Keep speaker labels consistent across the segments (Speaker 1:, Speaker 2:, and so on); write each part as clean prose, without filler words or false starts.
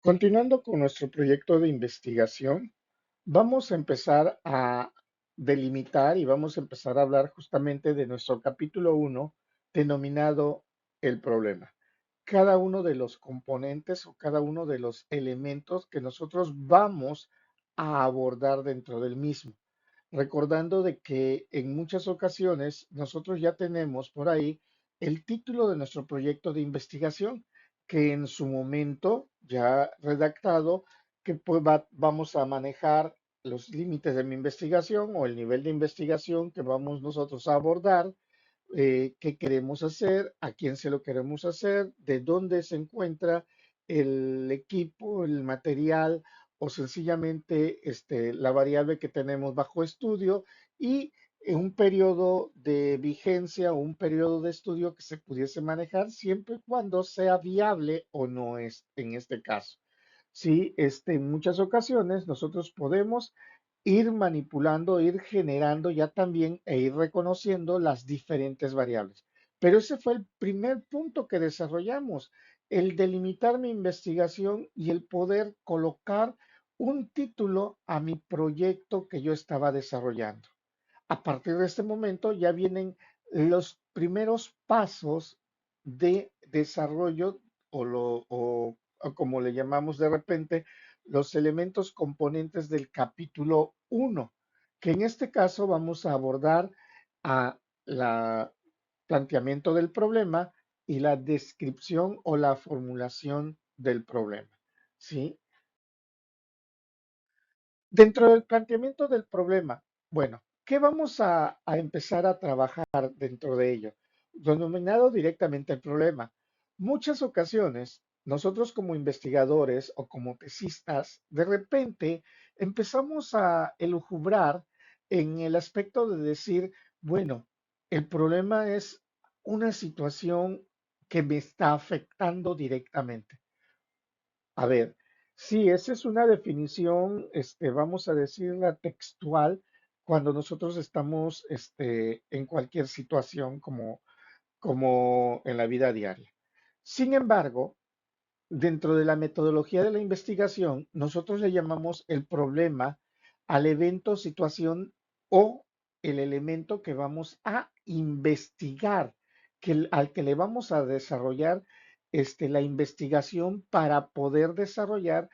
Speaker 1: Continuando con nuestro proyecto de investigación, vamos a empezar a delimitar y vamos a empezar a hablar justamente de nuestro capítulo uno, denominado el problema. Cada uno de los componentes o cada uno de los elementos que nosotros vamos a abordar dentro del mismo. Recordando de que en muchas ocasiones nosotros ya tenemos por ahí el título de nuestro proyecto de investigación, que en su momento ya redactado, que pues vamos a manejar los límites de mi investigación o el nivel de investigación que vamos nosotros a abordar, qué queremos hacer, a quién se lo queremos hacer, de dónde se encuentra el equipo, el material o sencillamente la variable que tenemos bajo estudio y un periodo de vigencia o un periodo de estudio que se pudiese manejar siempre y cuando sea viable o no es en este caso. Sí, en muchas ocasiones nosotros podemos ir manipulando, ir generando ya también e ir reconociendo las diferentes variables. Pero ese fue el primer punto que desarrollamos, el delimitar mi investigación y el poder colocar un título a mi proyecto que yo estaba desarrollando. A partir de este momento ya vienen los primeros pasos de desarrollo o como le llamamos de repente, los elementos componentes del capítulo uno, que en este caso vamos a abordar a la planteamiento del problema y la descripción o la formulación del problema. ¿Sí? Dentro del planteamiento del problema, bueno, ¿qué vamos a empezar a trabajar dentro de ello? Denominado directamente el problema. Muchas ocasiones, nosotros como investigadores o como tesistas, de repente empezamos a elujubrar en el aspecto de decir, bueno, el problema es una situación que me está afectando directamente. A ver, sí, esa es una definición, vamos a decirla textual, cuando nosotros estamos, en cualquier situación como en la vida diaria. Sin embargo, dentro de la metodología de la investigación, nosotros le llamamos el problema al evento, situación o el elemento que vamos a investigar, al que le vamos a desarrollar la investigación para poder desarrollar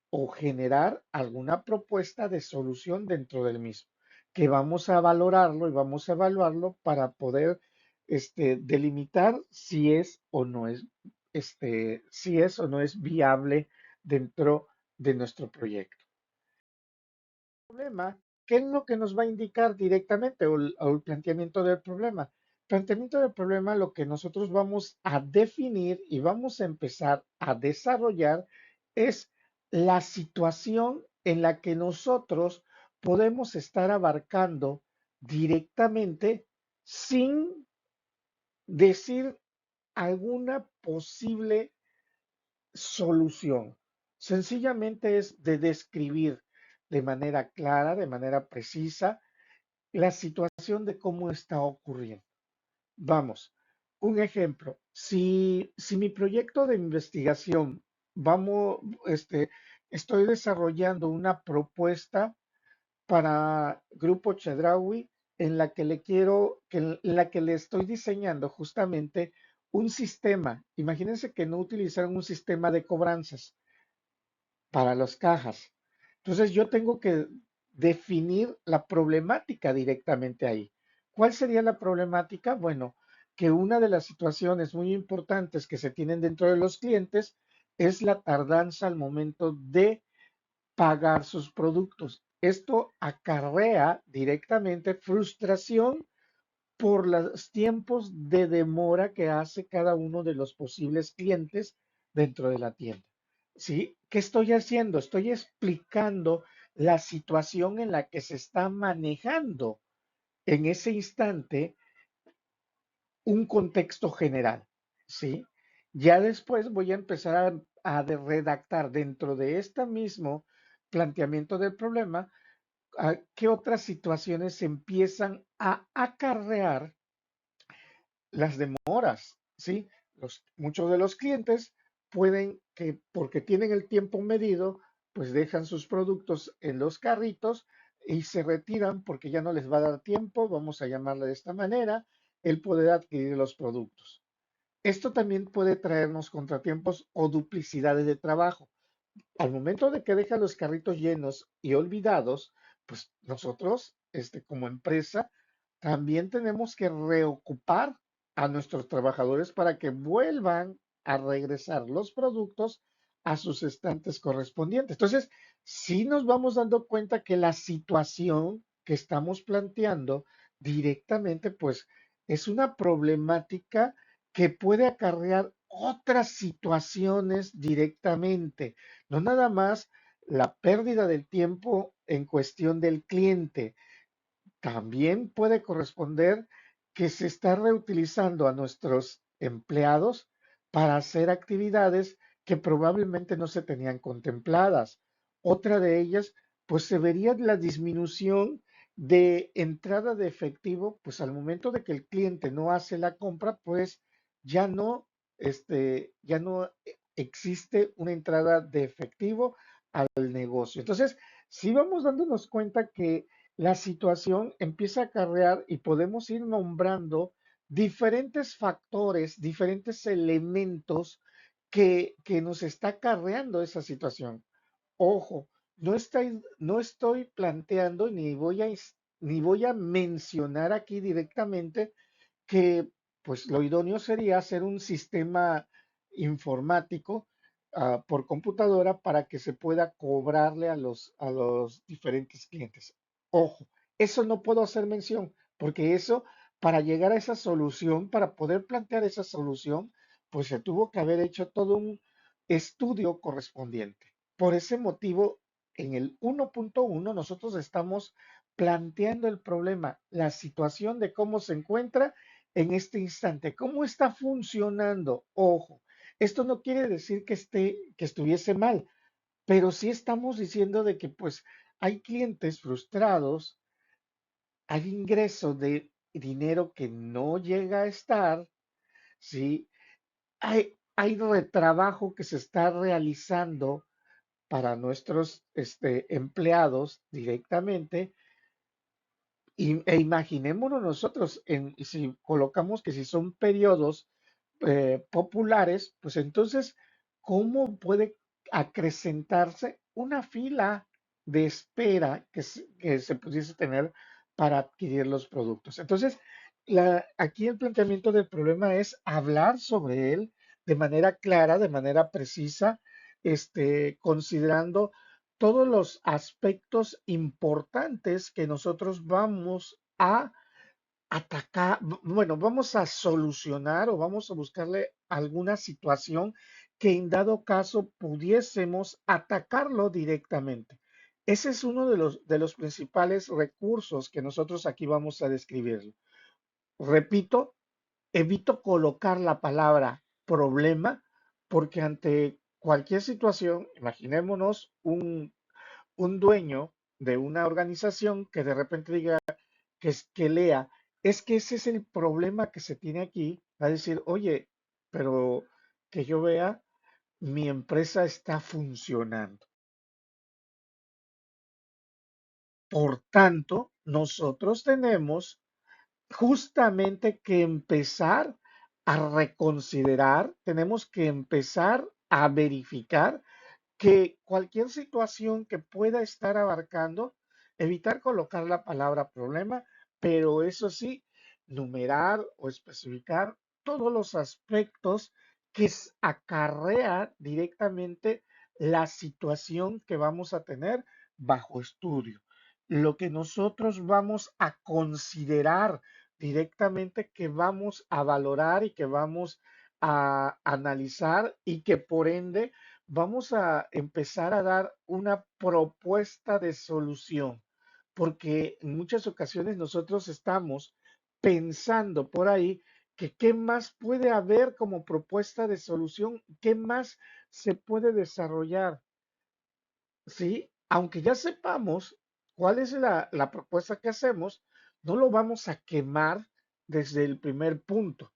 Speaker 1: o generar alguna propuesta de solución dentro del mismo, que vamos a valorarlo y vamos a evaluarlo para poder delimitar si es o no es, si es o no es viable dentro de nuestro proyecto. Problema, ¿qué es lo que nos va a indicar directamente o el planteamiento del problema? Planteamiento del problema, lo que nosotros vamos a definir y vamos a empezar a desarrollar es la situación en la que nosotros podemos estar abarcando directamente sin decir alguna posible solución. Sencillamente es de describir de manera clara, de manera precisa, la situación de cómo está ocurriendo. Vamos, un ejemplo, si mi proyecto de investigación, vamos, estoy desarrollando una propuesta para Grupo Chedraui en la que le estoy diseñando justamente un sistema. Imagínense que no utilizaron un sistema de cobranzas para las cajas. Entonces yo tengo que definir la problemática directamente ahí. ¿Cuál sería la problemática? Bueno, que una de las situaciones muy importantes que se tienen dentro de los clientes es la tardanza al momento de pagar sus productos. Esto acarrea directamente frustración por los tiempos de demora que hace cada uno de los posibles clientes dentro de la tienda. ¿Sí? ¿Qué estoy haciendo? Estoy explicando la situación en la que se está manejando en ese instante un contexto general. ¿Sí? Ya después voy a empezar redactar dentro de este mismo planteamiento del problema qué otras situaciones empiezan a acarrear las demoras, ¿sí? Muchos de los clientes pueden que, porque tienen el tiempo medido, pues dejan sus productos en los carritos y se retiran porque ya no les va a dar tiempo, vamos a llamarle de esta manera, el poder adquirir los productos. Esto también puede traernos contratiempos o duplicidades de trabajo. Al momento de que deja los carritos llenos y olvidados, pues nosotros, como empresa, también tenemos que reocupar a nuestros trabajadores para que vuelvan a regresar los productos a sus estantes correspondientes. Entonces, sí nos vamos dando cuenta que la situación que estamos planteando directamente, pues es una problemática que puede acarrear otras situaciones directamente, no nada más la pérdida del tiempo en cuestión del cliente, también puede corresponder que se está reutilizando a nuestros empleados para hacer actividades que probablemente no se tenían contempladas. Otra de ellas, pues se vería la disminución de entrada de efectivo, pues al momento de que el cliente no hace la compra, pues ya no, ya no existe una entrada de efectivo al negocio. Entonces, si vamos dándonos cuenta que la situación empieza a acarrear y podemos ir nombrando diferentes factores, diferentes elementos que nos está acarreando esa situación. Ojo, no estoy planteando ni voy a mencionar aquí directamente que pues lo idóneo sería hacer un sistema informático por computadora para que se pueda cobrarle a los diferentes clientes. Ojo, eso no puedo hacer mención, porque eso, para llegar a esa solución, para poder plantear esa solución, pues se tuvo que haber hecho todo un estudio correspondiente. Por ese motivo, en el 1.1 nosotros estamos planteando el problema, la situación de cómo se encuentra en este instante, cómo está funcionando. Ojo, esto no quiere decir que estuviese mal, pero sí estamos diciendo de que pues hay clientes frustrados, hay ingreso de dinero que no llega a estar, ¿sí? Hay retrabajo que se está realizando para nuestros empleados directamente e imaginémonos nosotros, si colocamos que si son periodos populares, pues entonces, ¿cómo puede acrecentarse una fila de espera que se pudiese tener para adquirir los productos? Entonces, aquí el planteamiento del problema es hablar sobre él de manera clara, de manera precisa, considerando todos los aspectos importantes que nosotros vamos a atacar, bueno, vamos a solucionar o vamos a buscarle alguna situación que en dado caso pudiésemos atacarlo directamente. Ese es uno de los principales recursos que nosotros aquí vamos a describir. Repito, evito colocar la palabra problema porque ante cualquier situación, imaginémonos un dueño de una organización que de repente diga que lea, es que ese es el problema que se tiene aquí, va a decir, oye, pero que yo vea, mi empresa está funcionando. Por tanto, nosotros tenemos justamente que empezar a reconsiderar, tenemos que empezar a verificar que cualquier situación que pueda estar abarcando, evitar colocar la palabra problema, pero eso sí, numerar o especificar todos los aspectos que acarrea directamente la situación que vamos a tener bajo estudio. Lo que nosotros vamos a considerar directamente, que vamos a valorar y que vamos a analizar y que por ende vamos a empezar a dar una propuesta de solución, porque en muchas ocasiones nosotros estamos pensando por ahí que qué más puede haber como propuesta de solución, qué más se puede desarrollar, ¿sí? Aunque ya sepamos cuál es la propuesta que hacemos, no lo vamos a quemar desde el primer punto,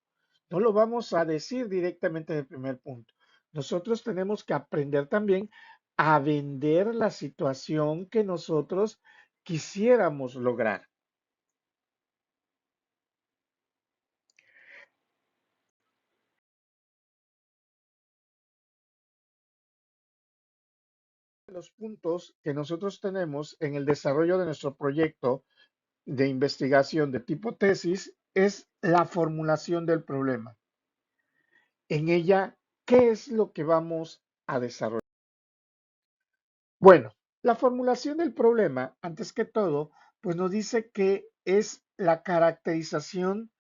Speaker 1: no lo vamos a decir directamente del primer punto. nosotros tenemos que aprender también a vender la situación que nosotros quisiéramos lograr. Los puntos que nosotros tenemos en el desarrollo de nuestro proyecto de investigación de tipo tesis es la formulación del problema. En ella, ¿qué es lo que vamos a desarrollar? Bueno, la formulación del problema, antes que todo, pues nos dice que es la caracterización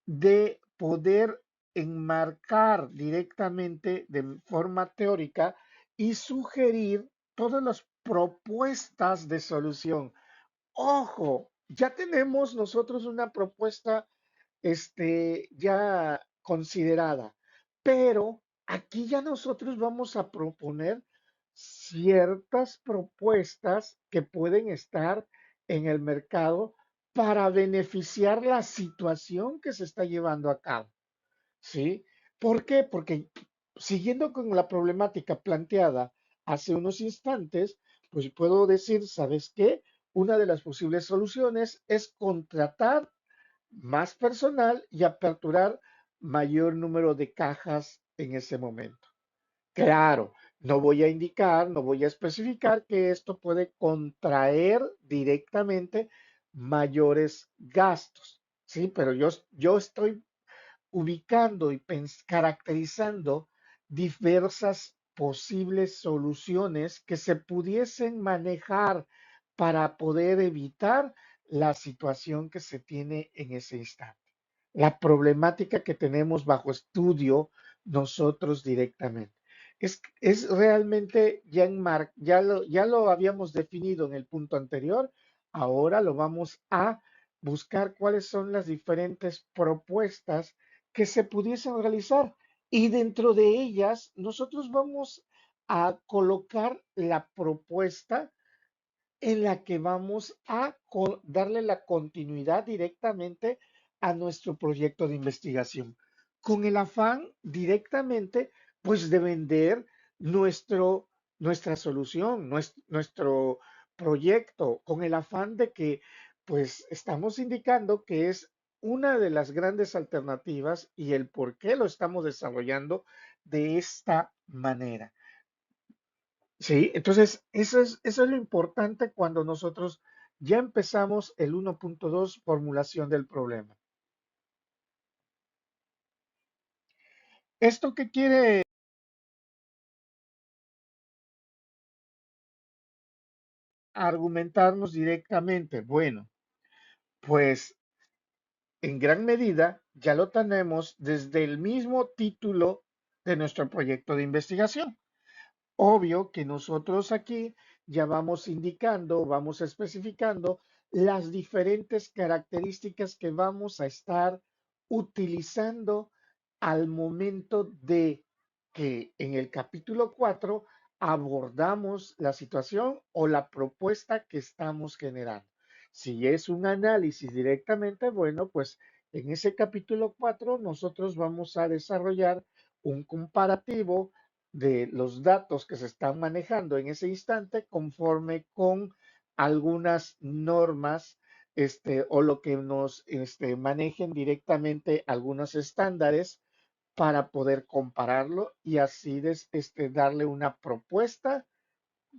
Speaker 1: de poder enmarcar directamente de forma teórica y sugerir todas las propuestas de solución. Ojo, ya tenemos nosotros una propuesta ya considerada, pero aquí ya nosotros vamos a proponer ciertas propuestas que pueden estar en el mercado para beneficiar la situación que se está llevando a cabo, ¿sí? ¿Por qué? Porque siguiendo con la problemática planteada hace unos instantes, pues puedo decir, ¿sabes qué? Una de las posibles soluciones es contratar más personal y aperturar mayor número de cajas en ese momento. Claro, no voy a indicar, no voy a especificar que esto puede contraer directamente mayores gastos, ¿sí? Pero yo estoy ubicando y caracterizando diversas posibles soluciones que se pudiesen manejar para poder evitar la situación que se tiene en ese instante, la problemática que tenemos bajo estudio nosotros directamente. Es realmente ya lo habíamos definido en el punto anterior, ahora lo vamos a buscar cuáles son las diferentes propuestas que se pudiesen realizar y dentro de ellas nosotros vamos a colocar la propuesta en la que vamos a darle la continuidad directamente a nuestro proyecto de investigación, con el afán directamente, pues, de vender nuestra solución, nuestro proyecto, con el afán de que, pues, estamos indicando que es una de las grandes alternativas y el por qué lo estamos desarrollando de esta manera. Sí, entonces eso es lo importante cuando nosotros ya empezamos el 1.2 formulación del problema. ¿Esto qué quiere argumentarnos directamente? Bueno, pues en gran medida ya lo tenemos desde el mismo título de nuestro proyecto de investigación. Obvio que nosotros aquí ya vamos indicando, vamos especificando las diferentes características que vamos a estar utilizando al momento de que en el capítulo 4 abordamos la situación o la propuesta que estamos generando. Si es un análisis directamente, bueno, pues en ese capítulo 4 nosotros vamos a desarrollar un comparativo de los datos que se están manejando en ese instante conforme con algunas normas o lo que nos manejen directamente algunos estándares para poder compararlo y así darle una propuesta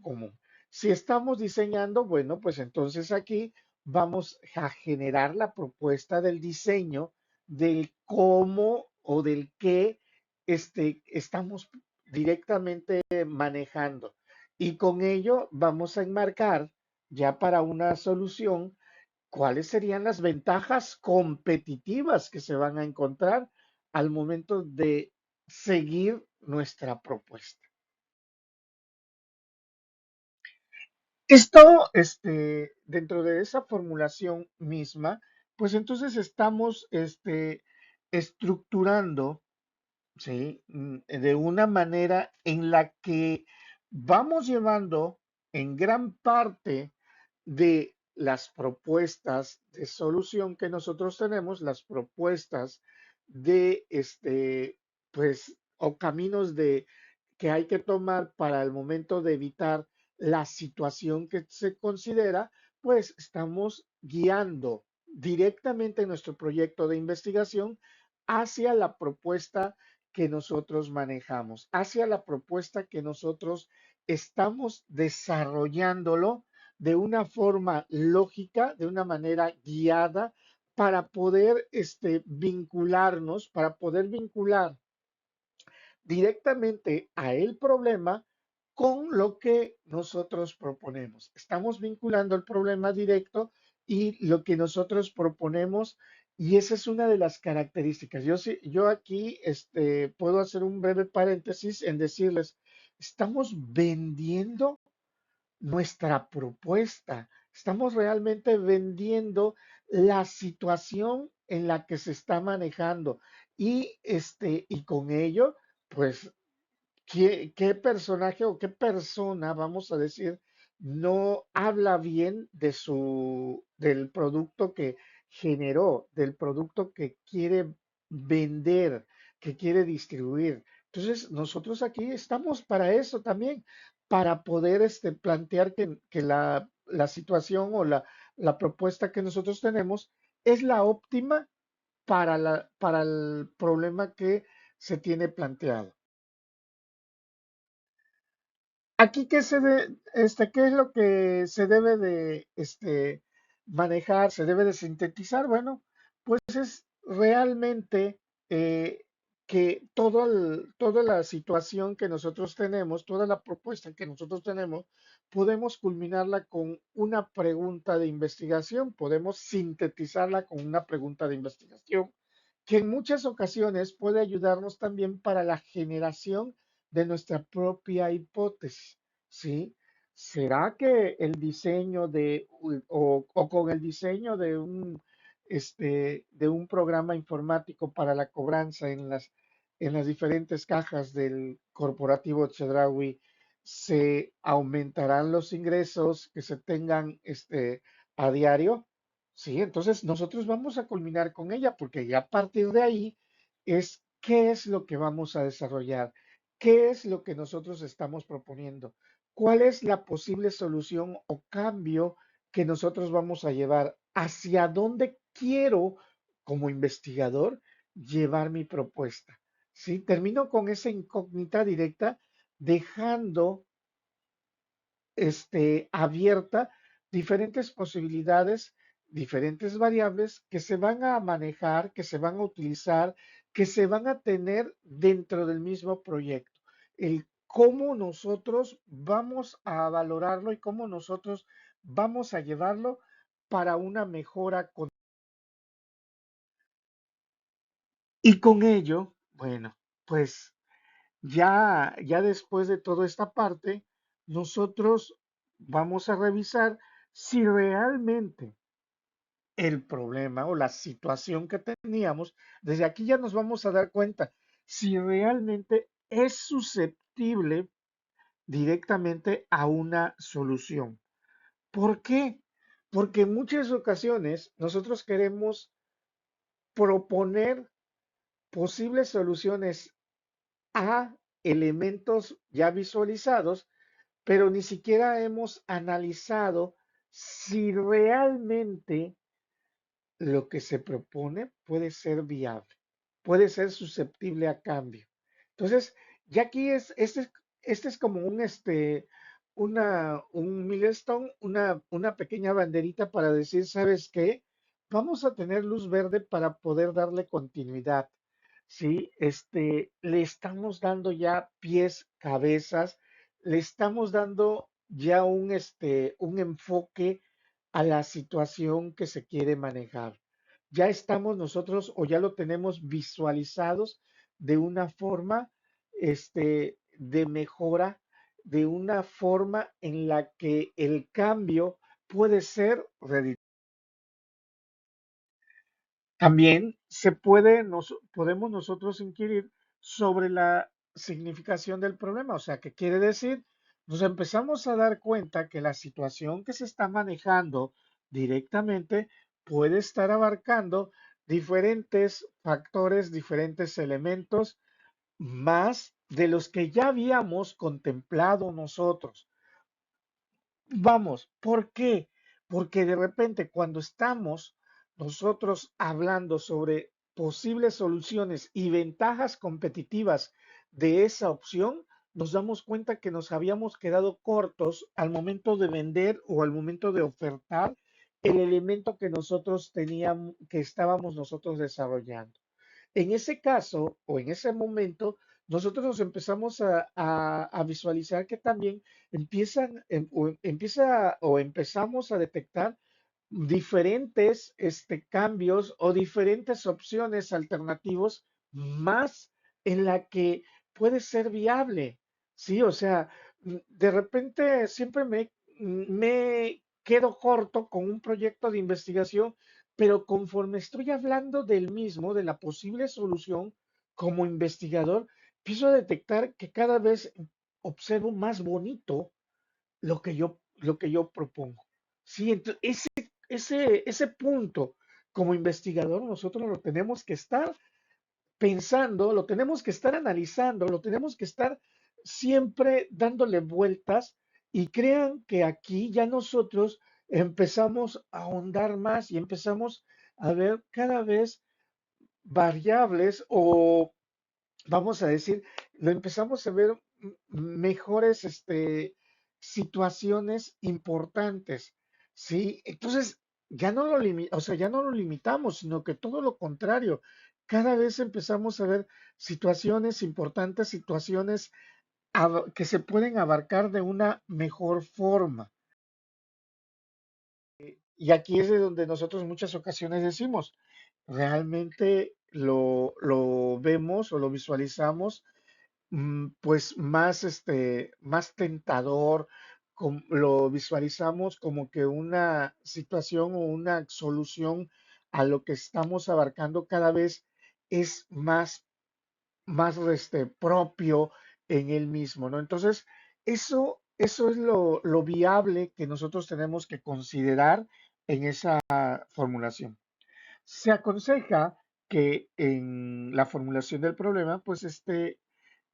Speaker 1: común. Si estamos diseñando, bueno, pues entonces aquí vamos a generar la propuesta del diseño del cómo o del qué estamos directamente manejando. Y con ello vamos a enmarcar ya para una solución cuáles serían las ventajas competitivas que se van a encontrar al momento de seguir nuestra propuesta. Esto, dentro de esa formulación misma, pues entonces estamos, estructurando, ¿sí? De una manera en la que vamos llevando en gran parte de las propuestas de solución que nosotros tenemos, las propuestas de, pues, o caminos que hay que tomar para el momento de evitar la situación que se considera, pues estamos guiando directamente nuestro proyecto de investigación hacia la propuesta que nosotros manejamos, hacia la propuesta que nosotros estamos desarrollándolo de una forma lógica, de una manera guiada, para poder vincularnos, para poder vincular directamente a el problema con lo que nosotros proponemos. Estamos vinculando el problema directo y lo que nosotros proponemos, y esa es una de las características. Yo aquí puedo hacer un breve paréntesis en decirles, estamos vendiendo nuestra propuesta. Estamos realmente vendiendo la situación en la que se está manejando y con ello, pues qué personaje o qué persona, vamos a decir, no habla bien del producto que generó, del producto que quiere vender, que quiere distribuir? Entonces, nosotros aquí estamos para eso también, para poder plantear que la situación o la propuesta que nosotros tenemos es la óptima para el problema que se tiene planteado. Aquí, ¿qué es lo que se debe de manejar, se debe de sintetizar? Bueno, pues es realmente que toda la situación que nosotros tenemos, toda la propuesta que nosotros tenemos, podemos culminarla con una pregunta de investigación, podemos sintetizarla con una pregunta de investigación que en muchas ocasiones puede ayudarnos también para la generación de nuestra propia hipótesis, ¿sí? ¿Será que el diseño o con el diseño de un programa informático para la cobranza en las diferentes cajas del corporativo Chedraui se aumentarán los ingresos que se tengan a diario? Sí, entonces nosotros vamos a culminar con ella porque ya a partir de ahí es qué es lo que vamos a desarrollar, qué es lo que nosotros estamos proponiendo, cuál es la posible solución o cambio que nosotros vamos a llevar, hacia dónde quiero como investigador llevar mi propuesta. ¿Sí? Termino con esa incógnita directa, dejando abierta diferentes posibilidades, diferentes variables que se van a manejar, que se van a utilizar, que se van a tener dentro del mismo proyecto. El cómo nosotros vamos a valorarlo y cómo nosotros vamos a llevarlo para una mejora. Y con ello, bueno, pues ya después de toda esta parte, nosotros vamos a revisar si realmente el problema o la situación que teníamos, desde aquí ya nos vamos a dar cuenta si realmente es susceptible directamente a una solución. ¿Por qué? Porque en muchas ocasiones nosotros queremos proponer posibles soluciones a elementos ya visualizados, pero ni siquiera hemos analizado si realmente lo que se propone puede ser viable, puede ser susceptible a cambio. Entonces, ya aquí este es como un milestone, una pequeña banderita para decir, ¿sabes qué? Vamos a tener luz verde para poder darle continuidad. Sí, le estamos dando ya pies, cabezas, le estamos dando ya un enfoque a la situación que se quiere manejar. Ya estamos nosotros o ya lo tenemos visualizados de una forma, de mejora, de una forma en la que el cambio puede ser redituable. También podemos nosotros inquirir sobre la significación del problema, o sea, ¿qué quiere decir? Nos empezamos a dar cuenta que la situación que se está manejando directamente puede estar abarcando diferentes factores, diferentes elementos, más de los que ya habíamos contemplado nosotros. Vamos, ¿por qué? Porque de repente cuando estamos nosotros hablando sobre posibles soluciones y ventajas competitivas de esa opción, nos damos cuenta que nos habíamos quedado cortos al momento de vender o al momento de ofertar el elemento que nosotros teníamos, que estábamos nosotros desarrollando. En ese caso o en ese momento, nosotros nos empezamos a visualizar que también empieza o empezamos a detectar diferentes cambios o diferentes opciones alternativos más en la que puede ser viable. Sí, o sea, de repente siempre me quedo corto con un proyecto de investigación, pero conforme estoy hablando del mismo, de la posible solución, como investigador, empiezo a detectar que cada vez observo más bonito lo que yo propongo. Sí, entonces ese punto como investigador nosotros lo tenemos que estar pensando, lo tenemos que estar analizando, lo tenemos que estar siempre dándole vueltas y crean que aquí ya nosotros empezamos a ahondar más y empezamos a ver cada vez variables o vamos a decir, lo empezamos a ver mejores situaciones importantes, ¿sí? Entonces, o sea, ya no lo limitamos, sino que todo lo contrario, cada vez empezamos a ver situaciones importantes, situaciones que se pueden abarcar de una mejor forma. Y aquí es de donde nosotros muchas ocasiones decimos, realmente lo vemos o lo visualizamos pues más, más tentador, lo visualizamos como que una situación o una solución a lo que estamos abarcando cada vez es más propio en él mismo, ¿no? Entonces, eso es lo viable que nosotros tenemos que considerar en esa formulación. Se aconseja que en la formulación del problema, pues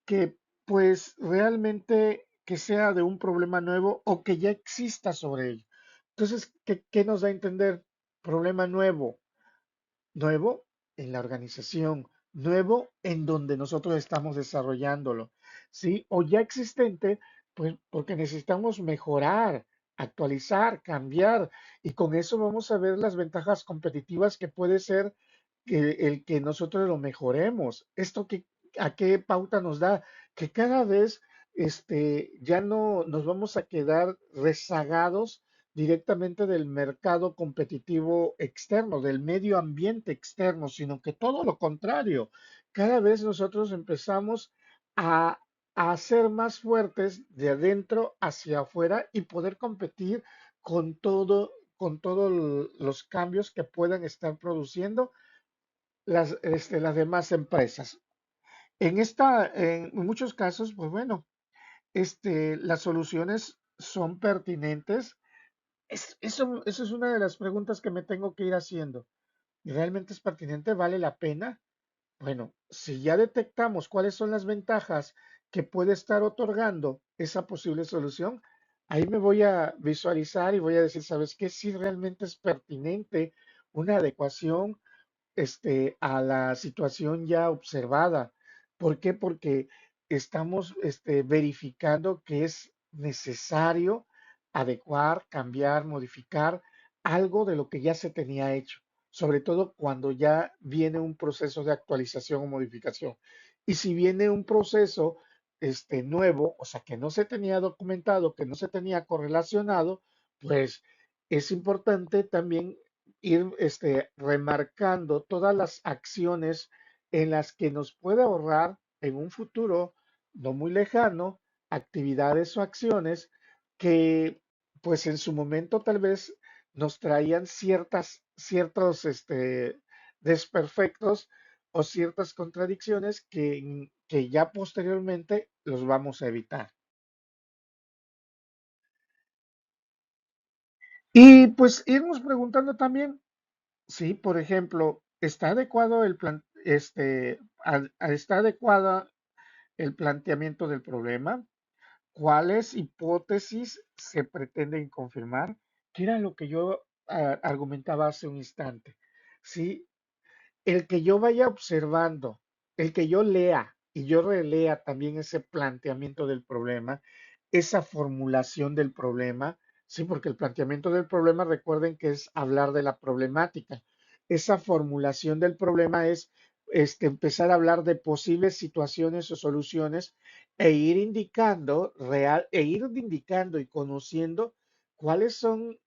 Speaker 1: que pues realmente que sea de un problema nuevo o que ya exista sobre él. Entonces, ¿qué nos da a entender? Problema nuevo, nuevo en la organización, nuevo en donde nosotros estamos desarrollándolo, ¿sí? O ya existente, pues porque necesitamos mejorar, actualizar, cambiar, y con eso vamos a ver las ventajas competitivas que puede ser que el que nosotros lo mejoremos. ¿Esto a qué pauta nos da? Que cada vez ya no nos vamos a quedar rezagados directamente del mercado competitivo externo, del medio ambiente externo, sino que todo lo contrario. Cada vez nosotros empezamos a, a ser más fuertes de adentro hacia afuera y poder competir con todos los cambios que puedan estar produciendo las demás empresas. En muchos casos, pues bueno, las soluciones son pertinentes. Eso es una de las preguntas que me tengo que ir haciendo. ¿Realmente es pertinente? ¿Vale la pena? Bueno, si ya detectamos cuáles son las ventajas que puede estar otorgando esa posible solución, ahí me voy a visualizar y voy a decir, ¿sabes qué? Si realmente es pertinente una adecuación a la situación ya observada. ¿Por qué? Porque estamos verificando que es necesario adecuar, cambiar, modificar algo de lo que ya se tenía hecho, sobre todo cuando ya viene un proceso de actualización o modificación. Y si viene un proceso nuevo, o sea, que no se tenía documentado, que no se tenía correlacionado, pues es importante también ir remarcando todas las acciones en las que nos puede ahorrar en un futuro no muy lejano actividades o acciones que pues en su momento tal vez nos traían ciertos desperfectos o ciertas contradicciones que ya posteriormente los vamos a evitar. Y pues irnos preguntando también, sí, por ejemplo, ¿está adecuado el plan, está adecuada el planteamiento del problema, cuáles hipótesis se pretenden confirmar, que era lo que yo argumentaba hace un instante. ¿Sí? El que yo vaya observando, el que yo lea y yo relea también ese planteamiento del problema, esa formulación del problema, sí, porque el planteamiento del problema, recuerden que es hablar de la problemática. Esa formulación del problema es empezar a hablar de posibles situaciones o soluciones e ir indicando y conociendo cuáles son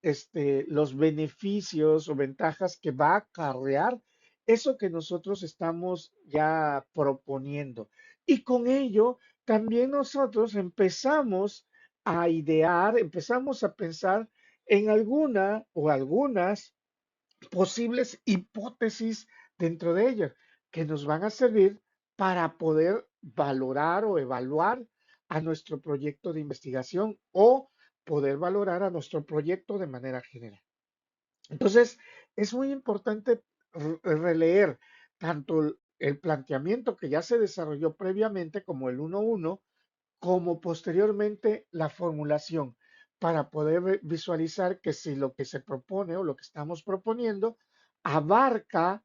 Speaker 1: los beneficios o ventajas que va a acarrear eso que nosotros estamos ya proponiendo. Y con ello también nosotros empezamos a idear, empezamos a pensar en alguna o algunas posibles hipótesis dentro de ellas que nos van a servir para poder valorar o evaluar a nuestro proyecto de investigación o poder valorar a nuestro proyecto de manera general. Entonces, es muy importante releer tanto el planteamiento que ya se desarrolló previamente como el 1.1, como posteriormente la formulación, para poder visualizar que si lo que se propone o lo que estamos proponiendo abarca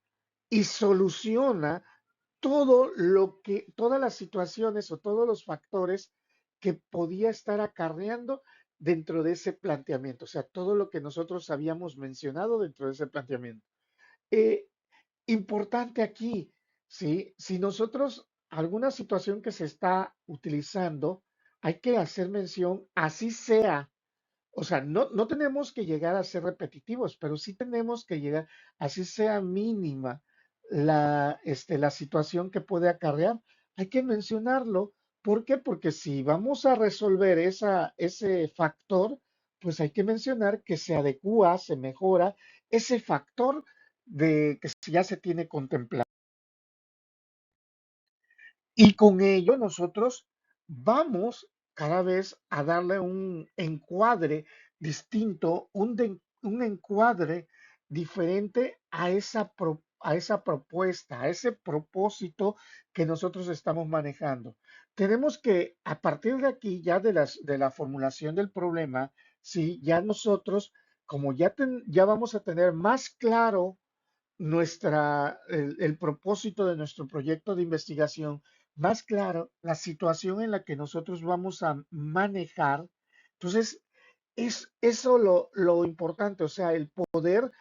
Speaker 1: y soluciona todas las situaciones o todos los factores que podía estar acarreando dentro de ese planteamiento, o sea, todo lo que nosotros habíamos mencionado dentro de ese planteamiento. Eh, Importante aquí, ¿sí? Si nosotros, alguna situación que se está utilizando, hay que hacer mención, así sea, o sea, no tenemos que llegar a ser repetitivos, pero sí tenemos que llegar, así sea mínima la situación que puede acarrear, hay que mencionarlo. ¿Por qué? Porque si vamos a resolver ese factor, pues hay que mencionar que se adecúa, se mejora ese factor de que ya se tiene contemplado. Y con ello nosotros vamos cada vez a darle un encuadre distinto, un encuadre diferente a esa propuesta, a ese propósito que nosotros estamos manejando. Tenemos que, a partir de aquí, ya de la formulación del problema, sí, ya nosotros, como ya vamos a tener más claro el propósito de nuestro proyecto de investigación, más claro la situación en la que nosotros vamos a manejar. Entonces, es eso lo importante, o sea, el poder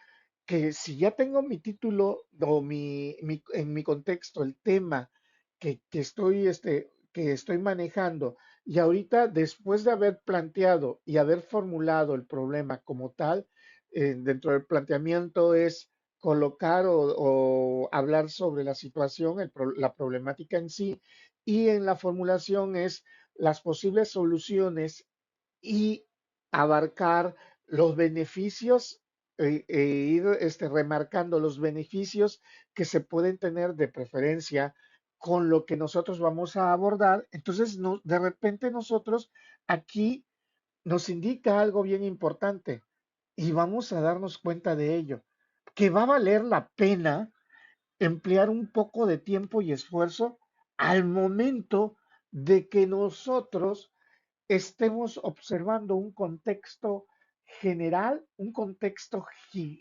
Speaker 1: que si ya tengo mi título o en mi contexto, el tema que estoy manejando, y ahorita después de haber planteado y haber formulado el problema como tal, dentro del planteamiento es colocar o hablar sobre la situación, la problemática en sí, y en la formulación es las posibles soluciones y abarcar los beneficios ir remarcando los beneficios que se pueden tener de preferencia con lo que nosotros vamos a abordar. Entonces, no, de repente nosotros aquí nos indica algo bien importante y vamos a darnos cuenta de ello, que va a valer la pena emplear un poco de tiempo y esfuerzo al momento de que nosotros estemos observando un contexto general, un contexto,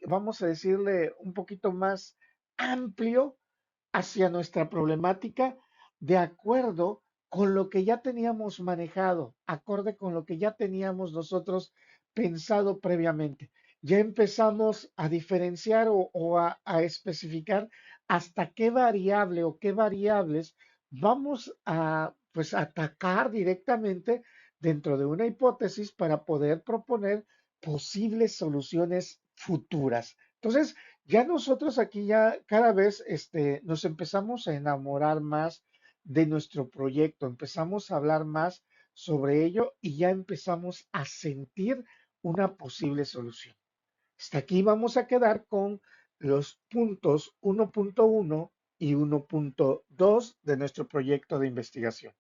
Speaker 1: vamos a decirle, un poquito más amplio hacia nuestra problemática de acuerdo con lo que ya teníamos manejado, acorde con lo que ya teníamos nosotros pensado previamente. Ya empezamos a diferenciar o a especificar hasta qué variable o qué variables vamos a pues atacar directamente dentro de una hipótesis para poder proponer posibles soluciones futuras. Entonces, ya nosotros aquí ya cada vez nos empezamos a enamorar más de nuestro proyecto, empezamos a hablar más sobre ello y ya empezamos a sentir una posible solución. Hasta aquí vamos a quedar con los puntos 1.1 y 1.2 de nuestro proyecto de investigación.